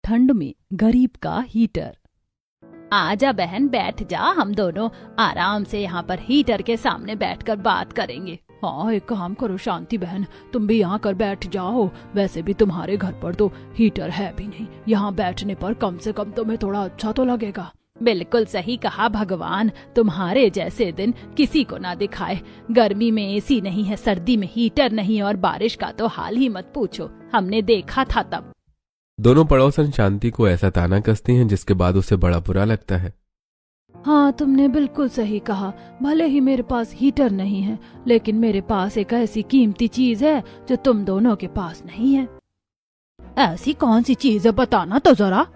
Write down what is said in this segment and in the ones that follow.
ठंड में गरीब का हीटर। आजा बहन बैठ जा, हम दोनों आराम से यहाँ पर हीटर के सामने बैठकर बात करेंगे। हाँ एक काम करो शांति बहन, तुम भी यहाँ कर बैठ जाओ। वैसे भी तुम्हारे घर पर तो हीटर है भी नहीं, यहाँ बैठने पर कम से कम तुम्हें थोड़ा अच्छा तो लगेगा। बिल्कुल सही कहा भगवान, तुम्हारे जैसे दिन किसी को ना दिखाए। गर्मी में एसी नहीं है, सर्दी में हीटर नहीं और बारिश का तो हाल ही मत पूछो, हमने देखा था तब। दोनों पड़ोसन शांति को ऐसा ताना कसती हैं जिसके बाद उसे बड़ा बुरा लगता है। हाँ तुमने बिल्कुल सही कहा, भले ही मेरे पास हीटर नहीं है लेकिन मेरे पास एक ऐसी कीमती चीज है जो तुम दोनों के पास नहीं है। ऐसी कौन सी चीज है बताना तो जरा।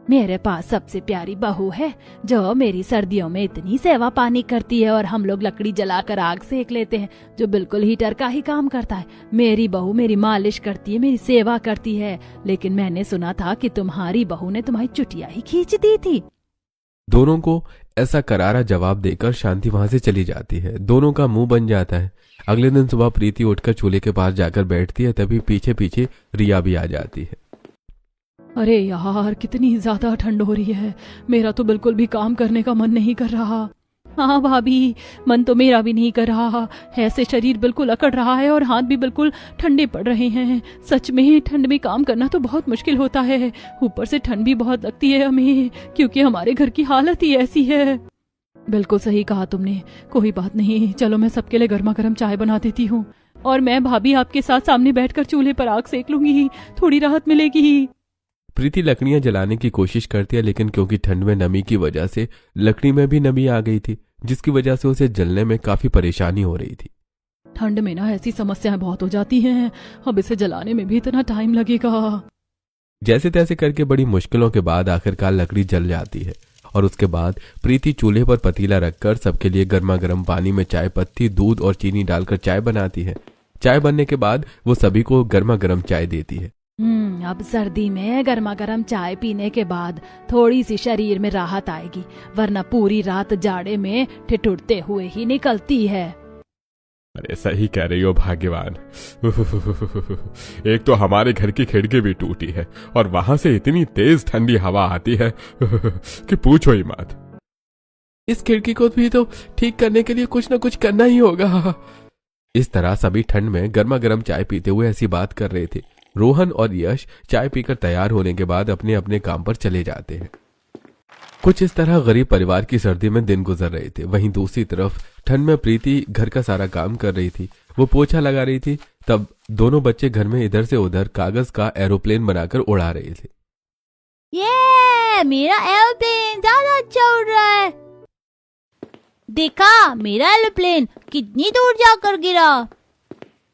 मेरे पास सबसे प्यारी बहू है जो मेरी सर्दियों में इतनी सेवा पानी करती है और हम लोग लकड़ी जलाकर आग सेक लेते हैं, जो बिल्कुल हीटर का ही काम करता है। मेरी बहू मेरी मालिश करती है, मेरी सेवा करती है, लेकिन मैंने सुना था कि तुम्हारी बहू ने तुम्हारी चुटिया ही खींच दी थी। दोनों को ऐसा करारा जवाब देकर शांति वहां से चली जाती है। दोनों का मुंह बन जाता है। अगले दिन सुबह प्रीति उठकर चूल्हे के पास जाकर बैठती है, तभी पीछे पीछे रिया भी आ जाती है। अरे यार कितनी ज्यादा ठंड हो रही है, मेरा तो बिल्कुल भी काम करने का मन नहीं कर रहा। हाँ भाभी, मन तो मेरा भी नहीं कर रहा, ऐसे शरीर बिल्कुल अकड़ रहा है और हाथ भी बिल्कुल ठंडे पड़ रहे हैं। सच में ठंड में काम करना तो बहुत मुश्किल होता है, ऊपर से ठंड भी बहुत लगती है हमें, क्योंकि हमारे घर की हालत ही ऐसी है। बिल्कुल सही कहा तुमने, कोई बात नहीं, चलो मैं सबके लिए गर्मा गर्म चाय बना देती हूँ और मैं भाभी आपके साथ सामने बैठकर चूल्हे पर आग सेक लूंगी, थोड़ी राहत मिलेगी। प्रीति लकड़ियां जलाने की कोशिश करती है, लेकिन क्योंकि ठंड में नमी की वजह से लकड़ी में भी नमी आ गई थी, जिसकी वजह से उसे जलने में काफी परेशानी हो रही थी। ठंड में ना ऐसी समस्याएं बहुत हो जाती हैं, अब इसे जलाने में भी इतना टाइम लगेगा। जैसे तैसे करके बड़ी मुश्किलों के बाद आखिरकार लकड़ी जल जाती है और उसके बाद प्रीति चूल्हे पर पतीला रखकर सबके लिए गर्मा गर्म पानी में चाय पत्ती, दूध और चीनी डालकर चाय बनाती है। चाय बनने के बाद वो सभी को गर्मा गर्म चाय देती है। अब सर्दी में गर्मा गर्म चाय पीने के बाद थोड़ी सी शरीर में राहत आएगी, वरना पूरी रात जाड़े में ठिठुरते हुए ही निकलती है। अरे सही कह रही हो भाग्यवान। एक तो हमारे घर की खिड़की भी टूटी है और वहां से इतनी तेज ठंडी हवा आती है कि पूछो ही मत। इस खिड़की को भी तो ठीक करने के लिए कुछ न कुछ करना ही होगा। इस तरह सभी ठंड में गर्मा गर्म चाय पीते हुए ऐसी बात कर रहे थे। रोहन और यश चाय पीकर तैयार होने के बाद अपने अपने काम पर चले जाते हैं। कुछ इस तरह गरीब परिवार की सर्दी में दिन गुजर रहे थे। वहीं दूसरी तरफ ठंड में प्रीति घर का सारा काम कर रही थी, वो पोछा लगा रही थी। तब दोनों बच्चे घर में इधर से उधर कागज का एरोप्लेन बनाकर उड़ा रहे थे। ये मेरा एरोप्लेन ज्यादा अच्छा उड़ रहा है, देखा मेरा एरोप्लेन कितनी दूर जाकर गिरा।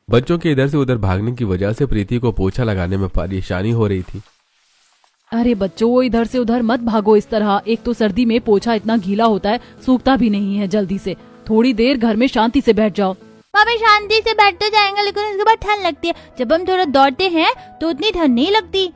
बच्चों के इधर से उधर भागने की वजह से प्रीति को पोछा लगाने में परेशानी हो रही थी। अरे बच्चों इधर से उधर मत भागो इस तरह, एक तो सर्दी में पोछा इतना गीला होता है, सूखता भी नहीं है जल्दी से। थोड़ी देर घर में शांति से बैठ जाओ। पापा शांति से बैठ तो जाएंगे, लेकिन उसके बाद ठंड लगती है। जब हम थोड़ा दौड़ते हैं तो उतनी ठंड नहीं लगती।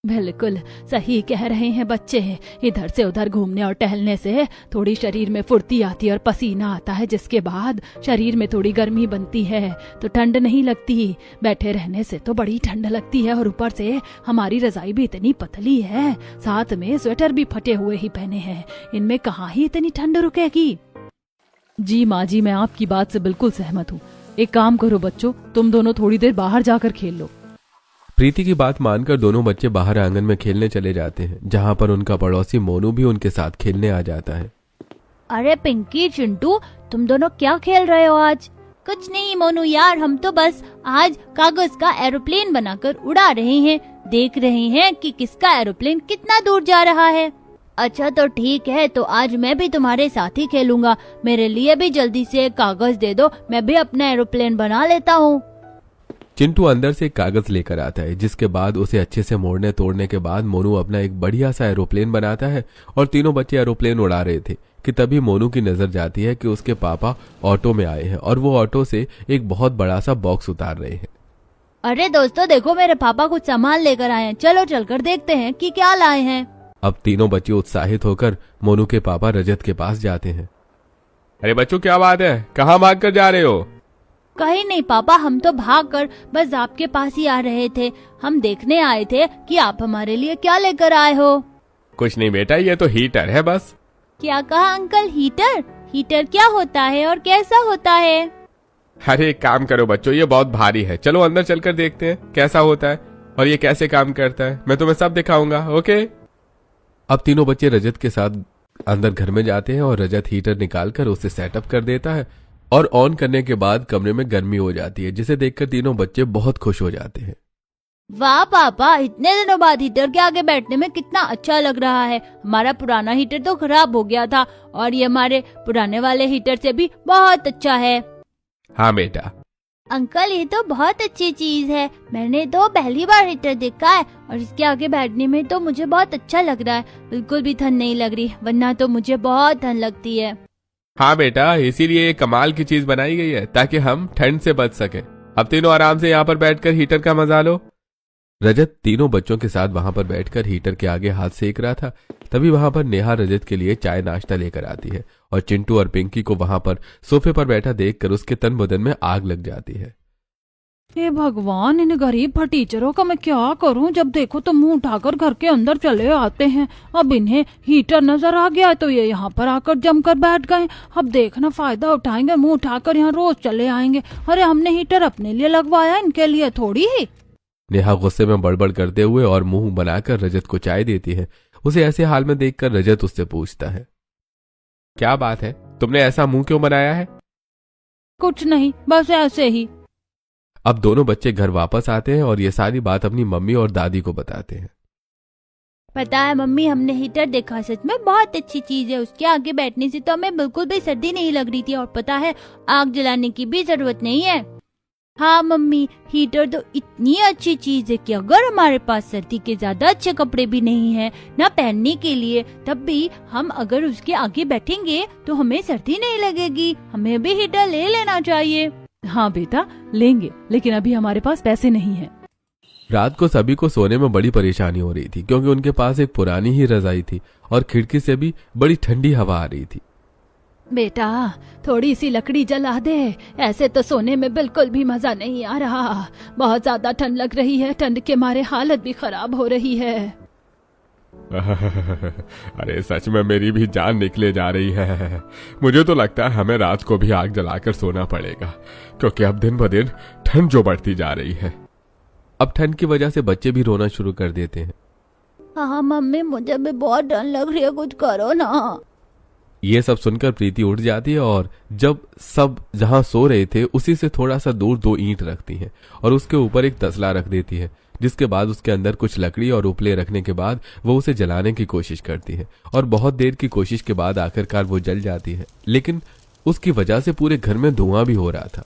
बिल्कुल सही कह रहे हैं बच्चे, इधर से उधर घूमने और टहलने से थोड़ी शरीर में फुर्ती आती है और पसीना आता है, जिसके बाद शरीर में थोड़ी गर्मी बनती है तो ठंड नहीं लगती। बैठे रहने से तो बड़ी ठंड लगती है और ऊपर से हमारी रजाई भी इतनी पतली है, साथ में स्वेटर भी फटे हुए ही पहने हैं, इनमें कहाँ ही इतनी ठंड रुकेगी। जी माँ जी, मैं आपकी बात से बिल्कुल सहमत हूँ। एक काम करो बच्चों, तुम दोनों थोड़ी देर बाहर जाकर खेल लो। प्रीति की बात मानकर दोनों बच्चे बाहर आंगन में खेलने चले जाते हैं, जहां पर उनका पड़ोसी मोनू भी उनके साथ खेलने आ जाता है। अरे पिंकी चिंटू, तुम दोनों क्या खेल रहे हो आज? कुछ नहीं मोनू यार, हम तो बस आज कागज का एरोप्लेन बनाकर उड़ा रहे हैं, देख रहे हैं कि किसका एरोप्लेन कितना दूर जा रहा है। अच्छा तो ठीक है, तो आज मैं भी तुम्हारे साथ ही खेलूंगा। मेरे लिए भी जल्दी से कागज दे दो, मैं भी अपना एरोप्लेन बना लेता हूँ। चिंटू अंदर से एक कागज लेकर आता है, जिसके बाद उसे अच्छे से मोड़ने तोड़ने के बाद मोनू अपना एक बढ़िया सा एरोप्लेन बनाता है और तीनों बच्चे एरोप्लेन उड़ा रहे थे कि तभी मोनू की नजर जाती है कि उसके पापा ऑटो में आए हैं और वो ऑटो से एक बहुत बड़ा सा बॉक्स उतार रहे हैं। अरे दोस्तों देखो, मेरे पापा कुछ सामान लेकर आए हैं, चलो चलकर देखते हैं कि क्या लाए हैं। अब तीनों बच्चे उत्साहित होकर मोनू के पापा रजत के पास जाते हैं। अरे बच्चों क्या बात है, कहाँ भाग कर जा रहे हो? कहीं नहीं पापा, हम तो भागकर बस आपके पास ही आ रहे थे। हम देखने आए थे कि आप हमारे लिए क्या लेकर आए हो। कुछ नहीं बेटा, ये तो हीटर है बस। क्या कहा अंकल? हीटर? हीटर क्या होता है और कैसा होता है? अरे एक काम करो बच्चों, ये बहुत भारी है, चलो अंदर चलकर देखते हैं कैसा होता है और ये कैसे काम करता है। मैं तुम्हें सब दिखाऊंगा, ओके। अब तीनों बच्चे रजत के साथ अंदर घर में जाते हैं और रजत हीटर निकालकर उसे सेटअप कर देता है और ऑन करने के बाद कमरे में गर्मी हो जाती है, जिसे देखकर तीनों बच्चे बहुत खुश हो जाते हैं। वाह पापा, इतने दिनों बाद हीटर के आगे बैठने में कितना अच्छा लग रहा है। हमारा पुराना हीटर तो खराब हो गया था और ये हमारे पुराने वाले हीटर से भी बहुत अच्छा है। हाँ बेटा। अंकल ये तो बहुत अच्छी चीज है, मैंने तो पहली बार हीटर देखा है और इसके आगे बैठने में तो मुझे बहुत अच्छा लग रहा है। बिल्कुल भी ठंड नहीं लग रही, वरना तो मुझे बहुत ठंड लगती है। हाँ बेटा, इसीलिए ये कमाल की चीज बनाई गई है ताकि हम ठंड से बच सके। अब तीनों आराम से यहाँ पर बैठकर हीटर का मजा लो। रजत तीनों बच्चों के साथ वहां पर बैठकर हीटर के आगे हाथ सेक रहा था। तभी वहां पर नेहा रजत के लिए चाय नाश्ता लेकर आती है और चिंटू और पिंकी को वहां पर सोफे पर बैठा देखकर उसके तन बदन में आग लग जाती है। हे भगवान, इन गरीब फटीचरों का मैं क्या करूं? जब देखो तो मुंह उठाकर घर के अंदर चले आते हैं। अब इन्हें हीटर नजर आ गया तो ये यहाँ पर आकर जमकर बैठ गए। अब देखना फायदा उठाएंगे, मुंह उठाकर यहाँ रोज चले आएंगे। अरे हमने हीटर अपने लिए लगवाया, इनके लिए थोड़ी ही। नेहा गुस्से में बड़बड़ करते हुए और मुंह बनाकर रजत को चाय देती है। उसे ऐसे हाल में देखकर रजत उससे पूछता है, क्या बात है, तुमने ऐसा मुंह क्यों बनाया है? कुछ नहीं, बस ऐसे ही। अब दोनों बच्चे घर वापस आते हैं और ये सारी बात अपनी मम्मी और दादी को बताते हैं। पता है मम्मी, हमने हीटर देखा, सच में बहुत अच्छी चीज है। उसके आगे बैठने से तो हमें बिल्कुल भी सर्दी नहीं लग रही थी और पता है आग जलाने की भी जरूरत नहीं है। हाँ मम्मी, हीटर तो इतनी अच्छी चीज है कि अगर हमारे पास सर्दी के ज्यादा अच्छे कपड़े भी नहीं है ना पहनने के लिए, तब भी हम अगर उसके आगे बैठेंगे तो हमें सर्दी नहीं लगेगी। हमें भी हीटर ले लेना चाहिए। हाँ बेटा लेंगे, लेकिन अभी हमारे पास पैसे नहीं हैं। रात को सभी को सोने में बड़ी परेशानी हो रही थी क्योंकि उनके पास एक पुरानी ही रजाई थी और खिड़की से भी बड़ी ठंडी हवा आ रही थी। बेटा थोड़ी सी लकड़ी जला दे, ऐसे तो सोने में बिल्कुल भी मजा नहीं आ रहा। बहुत ज्यादा ठंड लग रही है, ठंड के मारे हालत भी खराब हो रही है। अरे सच में मेरी भी जान निकले जा रही है। मुझे तो लगता है हमें रात को भी आग जलाकर सोना पड़ेगा क्योंकि अब दिन ब दिन ठंड जो बढ़ती जा रही है। अब ठंड की वजह से बच्चे भी रोना शुरू कर देते हैं। हाँ मम्मी, मुझे भी बहुत डर लग रही है, कुछ करो ना। ये सब सुनकर प्रीति उठ जाती है और जब सब जहां सो रहे थे उसी से थोड़ा सा दूर 2 ईंट रखती है और उसके ऊपर एक तसला रख देती है, जिसके बाद उसके अंदर कुछ लकड़ी और उपले रखने के बाद वो उसे जलाने की कोशिश करती है और बहुत देर की कोशिश के बाद आखिरकार वो जल जाती है, लेकिन उसकी वजह से पूरे घर में धुआं भी हो रहा था।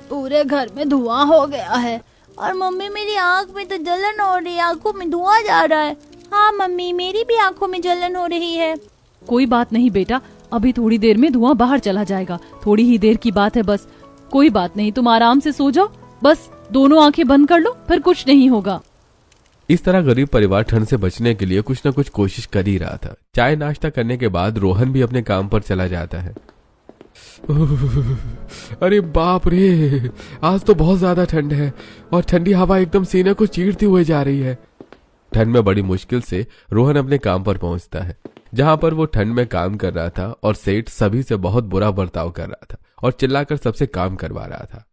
पूरे घर में धुआं हो गया है और मम्मी मेरी आँख में तो जलन हो रही है, आँखों में धुआं जा रहा है। हाँ मम्मी, मेरी भी आँखों में जलन हो रही है। कोई बात नहीं बेटा, अभी थोड़ी देर में धुआं बाहर चला जाएगा, थोड़ी ही देर की बात है बस। कोई बात नहीं, तुम आराम से सो जाओ, बस दोनों आंखें बंद कर लो, फिर कुछ नहीं होगा। इस तरह गरीब परिवार ठंड से बचने के लिए कुछ न कुछ कोशिश कर ही रहा था। चाय नाश्ता करने के बाद रोहन भी अपने काम पर चला जाता है। अरे बाप रे, आज तो बहुत ज्यादा ठंड है और ठंडी हवा एकदम सीने को चीरती हुई जा रही है। ठंड में बड़ी मुश्किल से रोहन अपने काम पर पहुंचता है, जहां पर वो ठंड में काम कर रहा था और सेठ सभी से बहुत बुरा बर्ताव कर रहा था और चिल्लाकर सबसे काम करवा रहा था।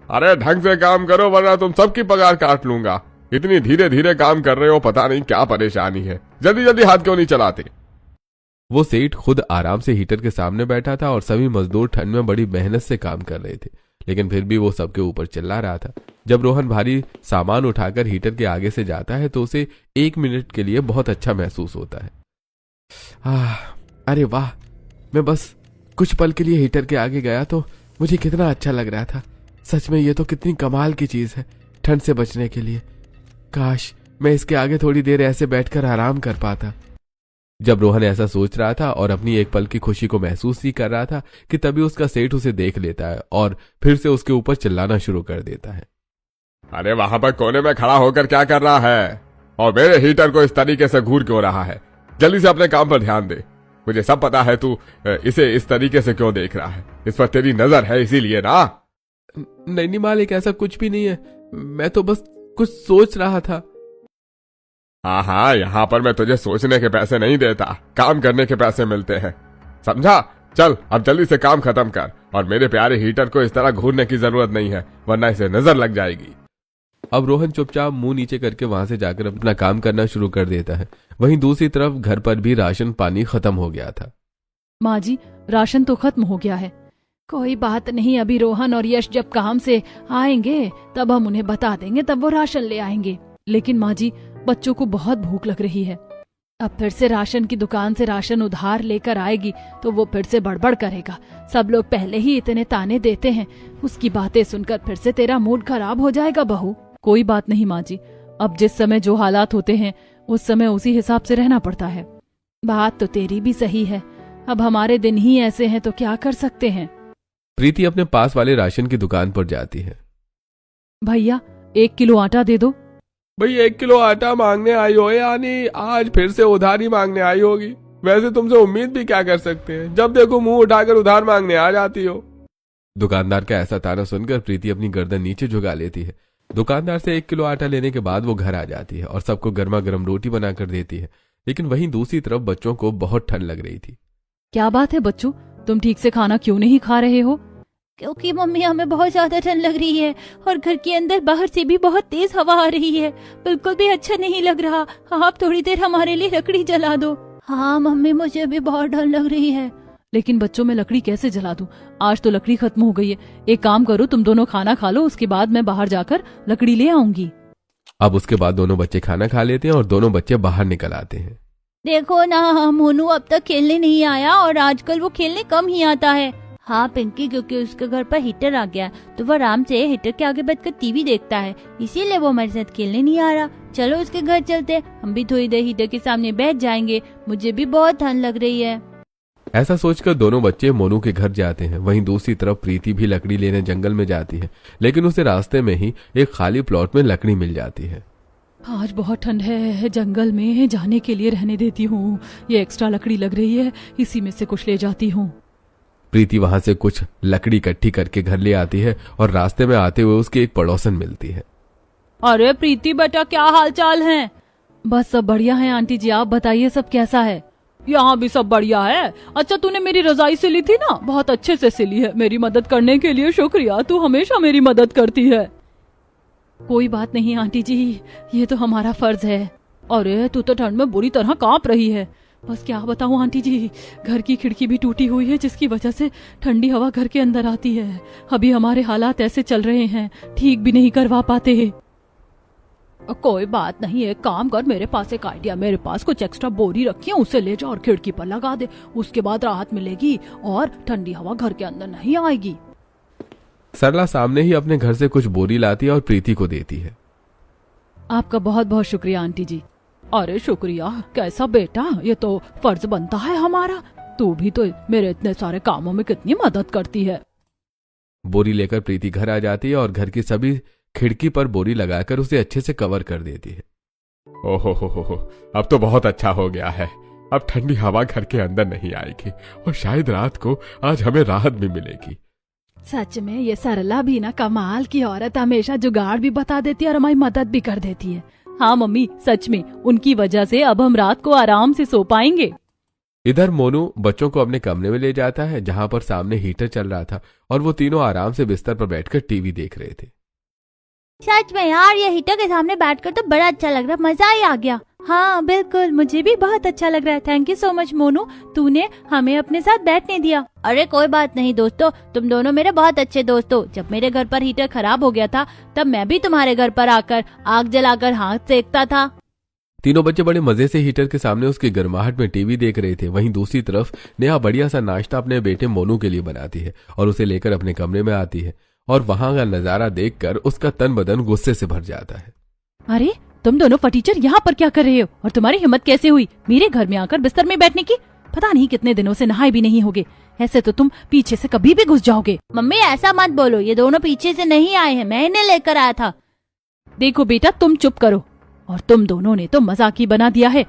अरे ढंग से काम करो वरना तुम सबकी पगार काट लूंगा। इतनी धीरे धीरे काम कर रहे हो, पता नहीं क्या परेशानी है, जल्दी जल्दी हाथ क्यों नहीं चलाते। वो सेठ खुद आराम से हीटर के सामने बैठा था और सभी मजदूर ठंड में बड़ी मेहनत से काम कर रहे थे, लेकिन फिर भी वो सबके ऊपर चिल्ला रहा था। जब रोहन भारी सामान उठाकर हीटर के आगे से जाता है तो उसे 1 मिनट के लिए बहुत अच्छा महसूस होता है। अरे वाह, मैं बस कुछ पल के लिए हीटर के आगे गया तो मुझे कितना अच्छा लग रहा था। सच में ये तो कितनी कमाल की चीज है ठंड से बचने के लिए। काश मैं इसके आगे थोड़ी देर ऐसे बैठकर आराम कर पाता। जब रोहन ऐसा सोच रहा था और अपनी एक पल की खुशी को महसूस ही कर रहा था कि तभी उसका सेठ उसे देख लेता है और फिर से उसके ऊपर चिल्लाना शुरू कर देता है। अरे वहां पर कोने में खड़ा होकर क्या कर रहा है और मेरे हीटर को इस तरीके से घूर क्यों रहा है? जल्दी से अपने काम पर ध्यान दे। मुझे सब पता है तू इसे इस तरीके से क्यों देख रहा है। इस पर तेरी नजर है इसीलिए ना। नहीं मालिक, ऐसा कुछ भी नहीं है, मैं तो बस कुछ सोच रहा था। हाँ, यहाँ पर मैं तुझे सोचने के पैसे नहीं देता, काम करने के पैसे मिलते हैं, समझा। चल अब जल्दी से काम खत्म कर, और मेरे प्यारे हीटर को इस तरह घूरने की जरूरत नहीं है, वरना इसे नजर लग जाएगी। अब रोहन चुपचाप मुंह नीचे करके वहां से जाकर अपना काम करना शुरू कर देता है। वहीं दूसरी तरफ घर पर भी राशन पानी खत्म हो गया था। माँ जी, राशन तो खत्म हो गया है। कोई बात नहीं, अभी रोहन और यश जब काम से आएंगे तब हम उन्हें बता देंगे, तब वो राशन ले आएंगे। लेकिन माँ जी, बच्चों को बहुत भूख लग रही है। अब फिर से राशन की दुकान से राशन उधार लेकर आएगी तो वो फिर से बड़बड़ करेगा। सब लोग पहले ही इतने ताने देते हैं, उसकी बातें सुनकर फिर से तेरा मूड खराब हो जाएगा बहू। कोई बात नहीं माँ जी, अब जिस समय जो हालात होते हैं उस समय उसी हिसाब से रहना पड़ता है। बात तो तेरी भी सही है, अब हमारे दिन ही ऐसे हैं तो क्या कर सकते हैं। प्रीति अपने पास वाले राशन की दुकान पर जाती है। भैया 1 किलो आटा दे दो। भाई 1 किलो आटा मांगने आई हो, यानी आज फिर से उधार ही मांगने आई होगी। वैसे तुमसे उम्मीद भी क्या कर सकते हैं, जब देखो मुंह उठाकर उधार मांगने आ जाती हो। दुकानदार का ऐसा ताना सुनकर प्रीति अपनी गर्दन नीचे झुका लेती है। दुकानदार से 1 किलो आटा लेने के बाद वो घर आ जाती है और सबको गर्मा गर्म रोटी बनाकर देती है। लेकिन वहीं दूसरी तरफ बच्चों को बहुत ठंड लग रही थी। क्या बात है बच्चों, तुम ठीक से खाना क्यों नहीं खा रहे हो? क्योंकि मम्मी हमें बहुत ज्यादा ठंड लग रही है और घर के अंदर बाहर से भी बहुत तेज हवा आ रही है, बिल्कुल भी अच्छा नहीं लग रहा। आप थोड़ी देर हमारे लिए लकड़ी जला दो। हाँ मम्मी, मुझे भी बहुत ठंड लग रही है। लेकिन बच्चों, मैं लकड़ी कैसे जला दूं? आज तो लकड़ी खत्म हो गई है। एक काम करो, तुम दोनों खाना खा लो, उसके बाद मैं बाहर जाकर लकड़ी ले आऊंगी। अब उसके बाद दोनों बच्चे खाना खा लेते हैं और दोनों बच्चे बाहर निकल आते हैं। देखो ना, मोनू अब तक खेलने नहीं आया और आजकल वो खेलने कम ही आता है। हाँ पिंकी, क्योंकि उसके घर पर हीटर आ गया तो वो आराम से हीटर के आगे बैठकर टीवी देखता है, इसीलिए वो हमारे साथ खेलने नहीं आ रहा। चलो उसके घर चलते, हम भी थोड़ी देर हीटर के सामने बैठ जाएंगे, मुझे भी बहुत ठंड लग रही है। ऐसा सोचकर दोनों बच्चे मोनू के घर जाते हैं। वहीं दूसरी तरफ प्रीति भी लकड़ी लेने जंगल में जाती है, लेकिन उसे रास्ते में ही एक खाली प्लॉट में लकड़ी मिल जाती है। आज बहुत ठंड है, जंगल में जाने के लिए रहने देती हूँ। ये एक्स्ट्रा लकड़ी लग रही है, इसी में से कुछ ले जाती हूँ। प्रीति वहां से कुछ लकड़ी इकट्ठी करके घर ले आती है और रास्ते में आते हुए उसकी एक पड़ोसन मिलती है। अरे प्रीति बेटा, क्या हाल चाल है? बस सब बढ़िया है आंटी जी, आप बताइए सब कैसा है? यहाँ भी सब बढ़िया है। अच्छा, तूने मेरी रजाई सिली थी ना, बहुत अच्छे से सिली है। मेरी मदद करने के लिए शुक्रिया, तू हमेशा मेरी मदद करती है। कोई बात नहीं आंटी जी, ये तो हमारा फर्ज है। अरे तू तो ठंड में बुरी तरह कांप रही है। बस क्या बताऊं आंटी जी, घर की खिड़की भी टूटी हुई है जिसकी वजह से ठंडी हवा घर के अंदर आती है। अभी हमारे हालात ऐसे चल रहे हैं, ठीक भी नहीं करवा पाते। कोई बात नहीं, एक काम कर, मेरे पास एक आइडिया, मेरे पास कुछ एक्स्ट्रा बोरी रखी है, उसे ले जा और खिड़की पर लगा दे। उसके बाद राहत मिलेगी और ठंडी हवा घर के अंदर नहीं आएगी। सरला सामने ही अपने घर से कुछ बोरी लाती है और प्रीति को देती है। आपका बहुत बहुत शुक्रिया आंटी जी। अरे शुक्रिया कैसा बेटा, ये तो फर्ज बनता है हमारा। तू भी तो मेरे इतने सारे कामों में कितनी मदद करती है। बोरी लेकर प्रीति घर आ जाती है और घर की सभी खिड़की पर बोरी लगाकर उसे अच्छे से कवर कर देती है। ओहो हो, अब तो बहुत अच्छा हो गया है। अब ठंडी हवा घर के अंदर नहीं आएगी और शायद रात को आज हमें राहत भी मिलेगी। सच में ये सरला भी ना कमाल की औरत, हमेशा जुगाड़ भी बता देती है और हमारी मदद भी कर देती है। हाँ मम्मी, सच में उनकी वजह से अब हम रात को आराम से सो पाएंगे। इधर मोनू बच्चों को अपने कमरे में ले जाता है जहां पर सामने हीटर चल रहा था और वो तीनों आराम से बिस्तर पर बैठकर टीवी देख रहे थे। सच में यार, ये हीटर के सामने बैठकर तो बड़ा अच्छा लग रहा, मजा ही आ गया। हाँ बिल्कुल, मुझे भी बहुत अच्छा लग रहा है। Thank you so much Monu, तूने हमें अपने साथ बैठने दिया। अरे कोई बात नहीं दोस्तों, तुम दोनों मेरे बहुत अच्छे दोस्त हो। जब मेरे घर पर हीटर खराब हो गया था तब मैं भी तुम्हारे घर पर आकर आग जलाकर हाथ सेकता था। तीनों बच्चे बड़े मजे से हीटर के सामने उसकी गर्माहट में टीवी देख रहे थे। वहीं दूसरी तरफ नेहा बढ़िया सा नाश्ता अपने बेटे मोनू के लिए बनाती है और उसे लेकर अपने कमरे में आती है और वहां का नजारा देखकर उसका तन बदन गुस्से से भर जाता है। अरे तुम दोनों फटीचर यहाँ पर क्या कर रहे हो और तुम्हारी हिम्मत कैसे हुई मेरे घर में आकर बिस्तर में बैठने की? पता नहीं कितने दिनों से नहाए भी नहीं होगे, ऐसे तो तुम पीछे से कभी भी घुस जाओगे। मम्मी ऐसा मत बोलो, ये दोनों पीछे से नहीं आए हैं, मैं इन्हें लेकर आया था। देखो बेटा, तुम चुप करो, और तुम दोनों ने तो मजाक ही बना दिया है।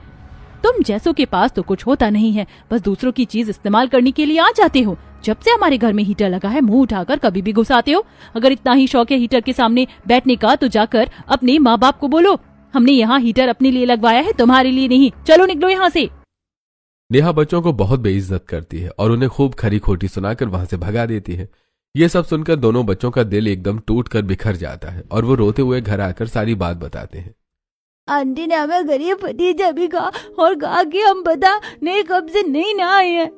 तुम जैसों के पास तो कुछ होता नहीं है, बस दूसरों की चीज इस्तेमाल करने के लिए आ जाते हो। जब से हमारे घर में हीटर लगा है मुंह उठाकर कभी भी घुसाते हो। अगर इतना ही शौक है हीटर के सामने बैठने का तो जाकर अपने माँ बाप को बोलो, हमने यहाँ हीटर अपने लिए लगवाया है, तुम्हारे लिए नहीं। चलो निकलो यहाँ से। नेहा बच्चों को बहुत बेइज्जत करती है और उन्हें खूब खरी खोटी सुनाकर वहां से भगा देती है। ये सब सुनकर दोनों बच्चों का दिल एकदम टूट कर बिखर जाता है और वो रोते हुए घर आकर सारी बात बताते हैं। आंटी ने हमें गरीब भतीजा भी कहा और कहा कि हम पता नहीं कब से नहीं ना आए हैं।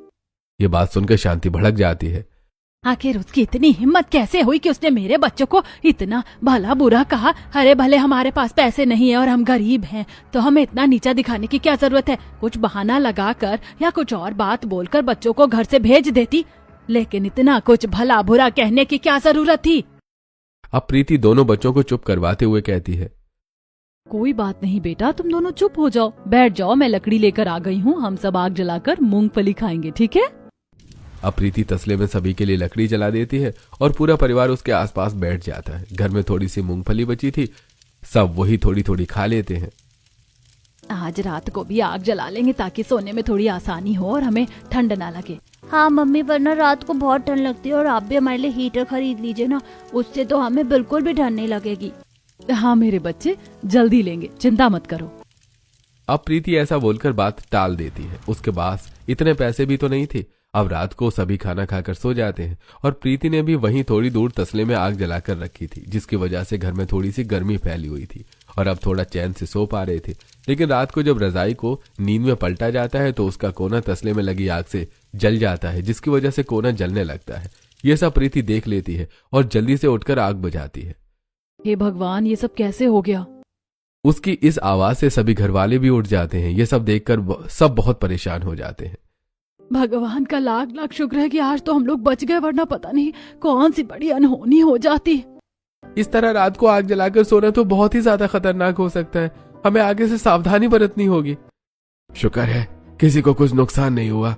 ये बात सुनकर शांति भड़क जाती है। आखिर उसकी इतनी हिम्मत कैसे हुई कि उसने मेरे बच्चों को इतना भला बुरा कहा। अरे भले हमारे पास पैसे नहीं है और हम गरीब हैं, तो हमें इतना नीचा दिखाने की क्या जरूरत है। कुछ बहाना लगाकर या कुछ और बात बोलकर बच्चों को घर से भेज देती, लेकिन इतना कुछ भला बुरा कहने की क्या जरूरत थी। अब प्रीति दोनों बच्चों को चुप करवाते हुए कहती है, कोई बात नहीं बेटा, तुम दोनों चुप हो जाओ, बैठ जाओ, मैं लकड़ी लेकर आ गई हूँ, हम सब आग जलाकर मूंगफली खाएंगे, ठीक है। अब प्रीति तसले में सभी के लिए लकड़ी जला देती है और पूरा परिवार उसके आसपास बैठ जाता है। घर में थोड़ी सी मूंगफली बची थी, सब वही थोड़ी थोड़ी खा लेते हैं। आज रात को भी आग जला लेंगे ताकि सोने में थोड़ी आसानी हो और हमें ठंड ना लगे। हाँ मम्मी, वरना रात को बहुत ठंड लगती है और आप भी हमारे लिए हीटर खरीद लीजिए ना, उससे तो हमें बिल्कुल भी ठंड नहीं लगेगी। हाँ मेरे बच्चे, जल्दी लेंगे, चिंता मत करो। अब प्रीति ऐसा बोलकर बात टाल देती है। उसके पास इतने पैसे भी तो नहीं थे। अब रात को सभी खाना खाकर सो जाते हैं और प्रीति ने भी वहीं थोड़ी दूर तसले में आग जलाकर रखी थी, जिसकी वजह से घर में थोड़ी सी गर्मी फैली हुई थी और अब थोड़ा चैन से सो पा रहे थे। लेकिन रात को जब रजाई को नींद में पलटा जाता है तो उसका कोना तसले में लगी आग से जल जाता है, जिसकी वजह से कोना जलने लगता है। ये सब प्रीति देख लेती है और जल्दी से उठकर आग बुझाती है। हे भगवान, ये सब कैसे हो गया। उसकी इस आवाज से सभी घरवाले भी उठ जाते हैं। ये सब देखकर सब बहुत परेशान हो जाते हैं। भगवान का लाख लाख शुक्र है कि आज तो हम लोग बच गए, वरना पता नहीं कौन सी बड़ी अनहोनी हो जाती। इस तरह रात को आग जलाकर सोना तो बहुत ही ज्यादा खतरनाक हो सकता है। हमें आगे से सावधानी बरतनी होगी। शुक्र है किसी को कुछ नुकसान नहीं हुआ।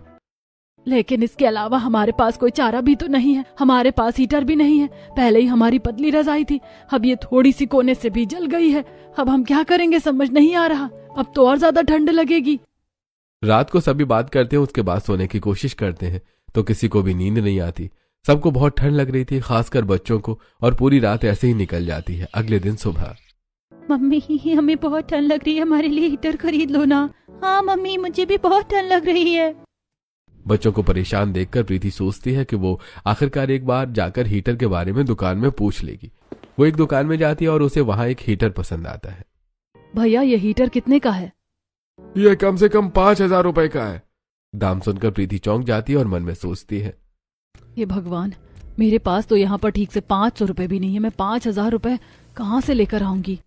लेकिन इसके अलावा हमारे पास कोई चारा भी तो नहीं है। हमारे पास हीटर भी नहीं है। पहले ही हमारी पतली रजाई थी, अब ये थोड़ी सी कोने से भी जल गई है। अब हम क्या करेंगे समझ नहीं आ रहा। अब तो और ज्यादा ठंड लगेगी। रात को सभी बात करते हैं, उसके बाद सोने की कोशिश करते हैं तो किसी को भी नींद नहीं आती। सबको बहुत ठंड लग रही थी, खासकर बच्चों को, और पूरी रात ऐसे ही निकल जाती है। अगले दिन सुबह, मम्मी हमें बहुत ठंड लग रही है, हमारे लिए हीटर खरीद लो ना। हाँ मम्मी, मुझे भी बहुत ठंड लग रही है। बच्चों को परेशान देखकर प्रीति सोचती है कि वो आखिरकार एक बार जाकर हीटर के बारे में दुकान में पूछ लेगी। वो एक दुकान में जाती है और उसे वहां एक हीटर पसंद आता है। भैया, ये हीटर कितने का है। ये कम से कम 5,000 रुपए का है। दाम सुनकर प्रीति चौंक जाती है और मन में सोचती है, हे भगवान, मेरे पास तो यहाँ पर ठीक से 500 रुपए भी नहीं है। मैं 5,000 रुपए कहाँ से लेकर आऊंगी।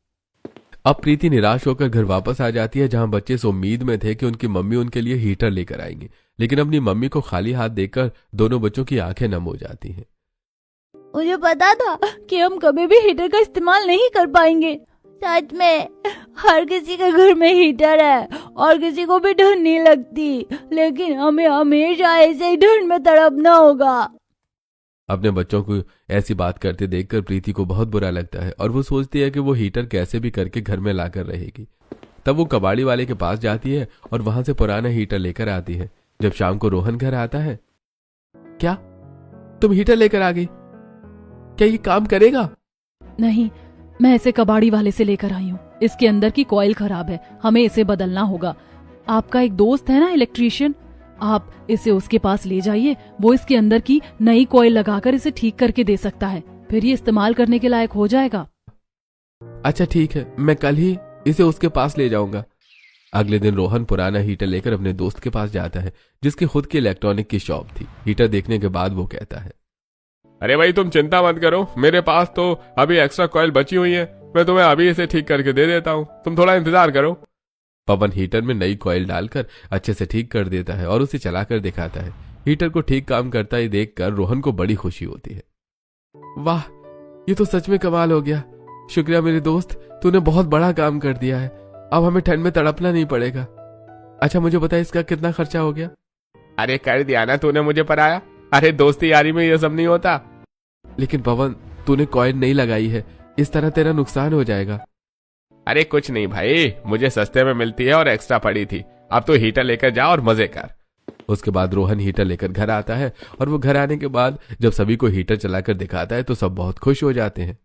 अब प्रीति निराश होकर घर वापस आ जाती है, जहां बच्चे इस उम्मीद में थे कि उनकी मम्मी उनके लिए हीटर लेकर आएंगी। लेकिन अपनी मम्मी को खाली हाथ देखकर दोनों बच्चों की आंखें नम हो जाती हैं। मुझे पता था कि हम कभी भी हीटर का इस्तेमाल नहीं कर पाएंगे। सच में हर किसी के घर में हीटर है और किसी को भी ठंड नहीं लगती, लेकिन हमें हमेशा ऐसे ही ठंड में तड़पना होगा। अपने बच्चों को ऐसी बात करते देखकर प्रीति को बहुत बुरा लगता है और वो सोचती है कि वो हीटर कैसे भी करके घर में लाकर रहेगी। तब वो कबाड़ी वाले के पास जाती है और वहां से पुराना हीटर लेकर आती है। जब शाम को रोहन घर आता है, क्या तुम हीटर लेकर आ गई? क्या ये काम करेगा? नहीं, मैं इसे कबाड़ी वाले से लेकर आई हूँ। इसके अंदर की कॉइल खराब है, हमें इसे बदलना होगा। आपका एक दोस्त है ना इलेक्ट्रीशियन, आप इसे उसके पास ले जाइए। वो इसके अंदर की नई कॉइल लगाकर इसे ठीक करके दे सकता है, फिर ये इस्तेमाल करने के लायक हो जाएगा। अच्छा ठीक है, मैं कल ही इसे उसके पास ले जाऊंगा। अगले दिन रोहन पुराना हीटर लेकर अपने दोस्त के पास जाता है, जिसकी खुद की इलेक्ट्रॉनिक की शॉप थी। हीटर देखने के बाद वो कहता है, अरे भाई तुम चिंता मत करो, मेरे पास तो अभी एक्स्ट्रा कॉइल बची हुई है। मैं तुम्हें अभी इसे ठीक करके दे देता हूँ, तुम थोड़ा इंतजार करो। पवन हीटर में नई कॉइल डालकर अच्छे से ठीक कर देता है और उसे चलाकर दिखाता है। हीटर को ठीक काम करता ही देखकर रोहन को बड़ी खुशी होती है। वाह, ये तो सच में कमाल हो गया। शुक्रिया मेरे दोस्त, तूने बहुत बड़ा काम कर दिया है। अब हमें ठंड में तड़पना नहीं पड़ेगा। अच्छा मुझे बता, इसका कितना खर्चा हो गया? अरे कर दिया ना तूने मुझे पराया। अरे दोस्ती यारी में ये सब नहीं होता। लेकिन पवन, तूने कॉइल नहीं लगाई है, इस तरह तेरा नुकसान हो जाएगा। अरे कुछ नहीं भाई, मुझे सस्ते में मिलती है और एक्स्ट्रा पड़ी थी। अब तो हीटर लेकर जा और मजे कर। उसके बाद रोहन हीटर लेकर घर आता है और वो घर आने के बाद जब सभी को हीटर चलाकर दिखाता है तो सब बहुत खुश हो जाते हैं।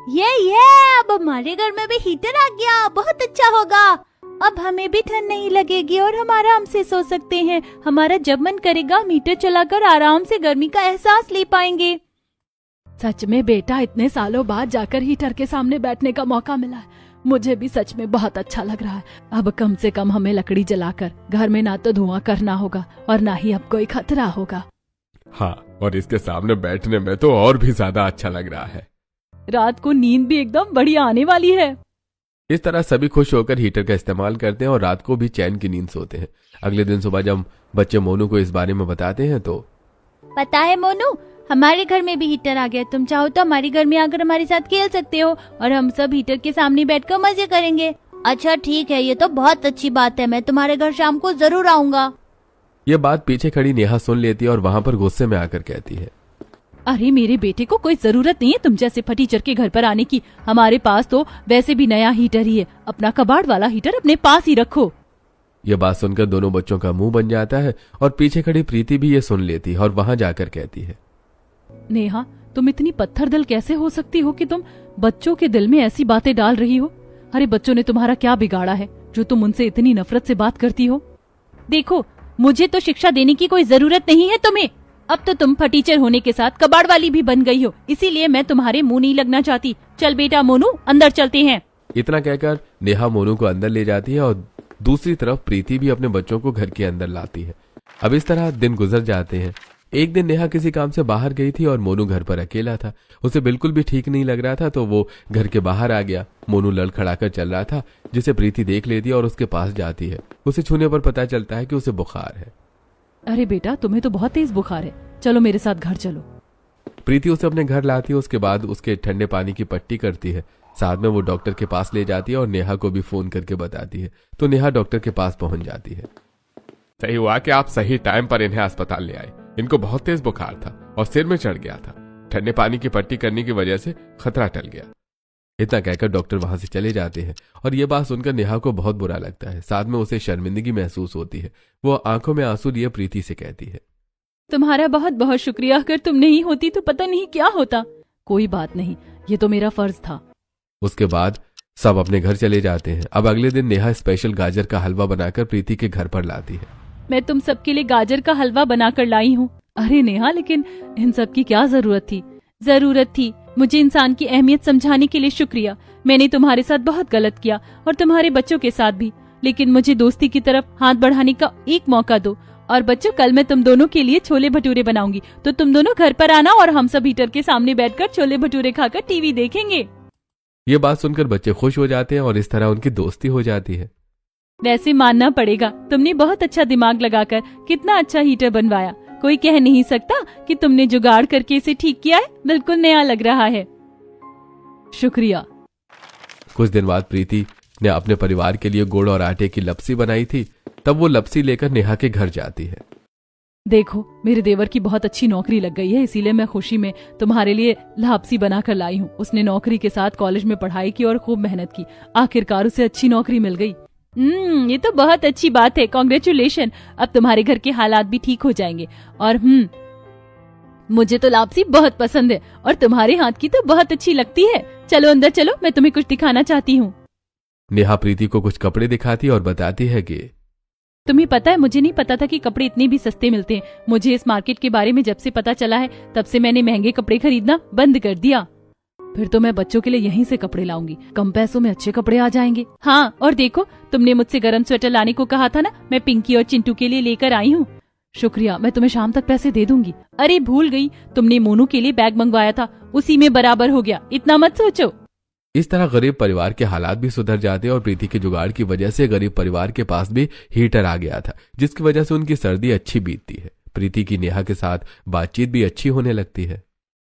ये अब हमारे घर में भी हीटर आ गया, बहुत अच्छा होगा। अब हमें भी ठंड नहीं लगेगी और हम आराम से सो सकते हैं। हमारा जब मन करेगा हम हीटर चलाकर आराम से गर्मी का एहसास ले पाएंगे। सच में बेटा, इतने सालों बाद जाकर हीटर के सामने बैठने का मौका मिला है। मुझे भी सच में बहुत अच्छा लग रहा है। अब कम से कम हमें लकड़ी जलाकर घर में ना तो धुआं करना होगा और ना ही अब कोई खतरा होगा। हाँ, और इसके सामने बैठने में तो और भी ज्यादा अच्छा लग रहा है। रात को नींद भी एकदम बढ़िया आने वाली है। इस तरह सभी खुश होकर हीटर का इस्तेमाल करते हैं और रात को भी चैन की नींद सोते हैं। अगले दिन सुबह जब बच्चे मोनू को इस बारे में बताते हैं तो पता है मोनू, हमारे घर में भी हीटर आ गया। तुम चाहो तो हमारे घर में आकर हमारे साथ खेल सकते हो और हम सब हीटर के सामने बैठकर मजे करेंगे। अच्छा ठीक है, ये तो बहुत अच्छी बात है। मैं तुम्हारे घर शाम को जरूर आऊंगा। यह बात पीछे खड़ी नेहा सुन लेती है और वहां पर गुस्से में आकर कहती है, अरे मेरे बेटे को कोई जरूरत नहीं है तुम जैसे फटीचर के घर पर आने की। हमारे पास तो वैसे भी नया हीटर ही है। अपना कबाड़ वाला हीटर अपने पास ही रखो। यह बात सुनकर दोनों बच्चों का मुंह बन जाता है और पीछे खड़ी प्रीति भी ये सुन लेती है और वहां जाकर कहती है, नेहा, तुम इतनी पत्थर दिल कैसे हो सकती हो कि तुम बच्चों के दिल में ऐसी बातें डाल रही हो? अरे बच्चों ने तुम्हारा क्या बिगाड़ा है जो तुम उनसे इतनी नफरत से बात करती हो? देखो, मुझे तो शिक्षा देने की कोई जरूरत नहीं है तुम्हें। अब तो तुम फटीचर होने के साथ कबाड़ वाली भी बन गई हो, इसीलिए मैं तुम्हारे मुंह नहीं लगना चाहती। चल बेटा मोनू, अंदर चलते हैं। इतना कहकर नेहा मोनू को अंदर ले जाती है और दूसरी तरफ प्रीति भी अपने बच्चों को घर के अंदर लाती है। अब इस तरह दिन गुजर जाते हैं। एक दिन नेहा किसी काम से बाहर गई थी और मोनू घर पर अकेला था। उसे बिल्कुल भी ठीक नहीं लग रहा था तो वो घर के बाहर आ गया। मोनू लड़खड़ाकर चल रहा था, जिसे प्रीति देख लेती है और उसके पास जाती है। उसे छूने पर पता चलता है कि उसे बुखार है। अरे बेटा, तुम्हें तो बहुत तेज बुखार है, चलो मेरे साथ घर चलो। प्रीति उसे अपने घर लाती है। उसके बाद उसके ठंडे पानी की पट्टी करती है। साथ में वो डॉक्टर के पास ले जाती है और नेहा को भी फोन करके बताती है। तो नेहा डॉक्टर के पास पहुंच जाती है। सही हुआ कि आप सही टाइम पर इन्हें अस्पताल ले आए। इनको बहुत तेज बुखार था और सिर में चढ़ गया था। ठंडे पानी की पट्टी करने की वजह से खतरा टल गया। इतना कहकर डॉक्टर वहां से चले जाते हैं और ये बात सुनकर नेहा को बहुत बुरा लगता है। साथ में उसे शर्मिंदगी महसूस होती है। वो आंखों में आंसू लिए प्रीति से कहती है, तुम्हारा बहुत बहुत शुक्रिया। अगर तुम नहीं होती तो पता नहीं क्या होता। कोई बात नहीं, ये तो मेरा फर्ज था। उसके बाद सब अपने घर चले जाते हैं। अब अगले दिन नेहा स्पेशल गाजर का हलवा बनाकर प्रीति के घर पर लाती है। मैं तुम सबके लिए गाजर का हलवा बनाकर लाई हूँ। अरे नेहा, लेकिन इन सब की क्या जरूरत थी? जरूरत थी मुझे इंसान की अहमियत समझाने के लिए। शुक्रिया, मैंने तुम्हारे साथ बहुत गलत किया और तुम्हारे बच्चों के साथ भी, लेकिन मुझे दोस्ती की तरफ हाथ बढ़ाने का एक मौका दो। और बच्चों, कल मैं तुम दोनों के लिए छोले भटूरे बनाऊंगी, तो तुम दोनों घर पर आना और हम सब हीटर के सामने बैठकर छोले भटूरे खाकर टीवी देखेंगे। ये बात सुनकर बच्चे खुश हो जाते हैं और इस तरह उनकी दोस्ती हो जाती है। वैसे मानना पड़ेगा, तुमने बहुत अच्छा दिमाग लगाकर कितना अच्छा हीटर बनवाया। कोई कह नहीं सकता कि तुमने जुगाड़ करके इसे ठीक किया है। बिल्कुल नया लग रहा है। शुक्रिया। कुछ दिन बाद प्रीति ने अपने परिवार के लिए गुड़ और आटे की लपसी बनाई थी। तब वो लपसी लेकर नेहा के घर जाती है। देखो, मेरे देवर की बहुत अच्छी नौकरी लग गई है, इसीलिए मैं खुशी में तुम्हारे लिए लापसी बनाकर लाई हूँ। उसने नौकरी के साथ कॉलेज में पढ़ाई की और खूब मेहनत की। आखिरकार उसे अच्छी नौकरी मिल गई। ये तो बहुत अच्छी बात है। कांग्रेचुलेशन। अब तुम्हारे घर के हालात भी ठीक हो जाएंगे। और मुझे तो लापसी बहुत पसंद है और तुम्हारे हाथ की तो बहुत अच्छी लगती है। चलो अंदर चलो, मैं तुम्हें कुछ दिखाना चाहती हूँ। नेहा प्रीति को कुछ कपड़े दिखाती और बताती है कि तुम्हें पता है, मुझे नहीं पता था कि कपड़े इतने भी सस्ते मिलते हैं। मुझे इस मार्केट के बारे में जब से पता चला है तब से मैंने महंगे कपड़े खरीदना बंद कर दिया। फिर तो मैं बच्चों के लिए यहीं से कपड़े लाऊंगी। कम पैसों में अच्छे कपड़े आ जाएंगे। हाँ, और देखो, तुमने मुझसे गर्म स्वेटर लाने को कहा था ना, मैं पिंकी और चिंटू के लिए लेकर आई हूँ। शुक्रिया, मैं तुम्हें शाम तक पैसे दे दूंगी। अरे भूल गई, तुमने मोनू के लिए बैग मंगवाया था, उसी में बराबर हो गया। इतना मत सोचो। इस तरह गरीब परिवार के हालात भी सुधर जाते और प्रीति के जुगाड़ की वजह से गरीब परिवार के पास भी हीटर आ गया था, जिसकी वजह से उनकी सर्दी अच्छी बीतती है। प्रीति की नेहा के साथ बातचीत भी अच्छी होने लगती है।